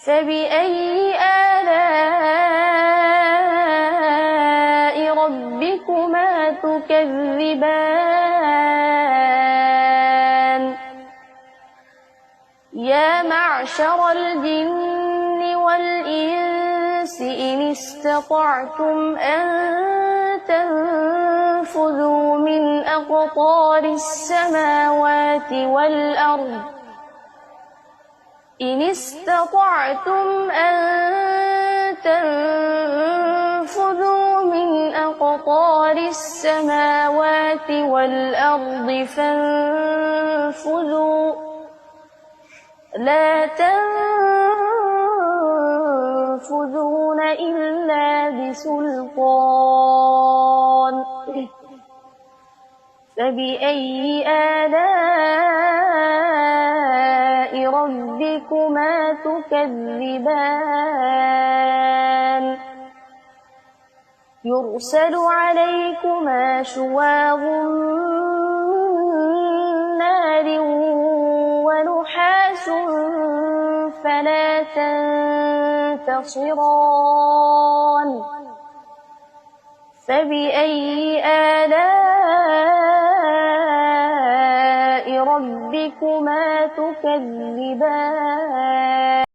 فبأي آلاء ربكما تكذبان يا معشر الجن والإنس إن استطعتم أن تنفذوا من أقطار السماوات والأرض إن استطعتم أن تنفذوا من أقطار السماوات والأرض فانفذوا لا تنفذون إلا بسلطان فبأي آلاء ربكما تكذبان يرسل عليكما شواظ من نار ونحاس فلا تنتصران فبأي آلاء ربكما تكذبان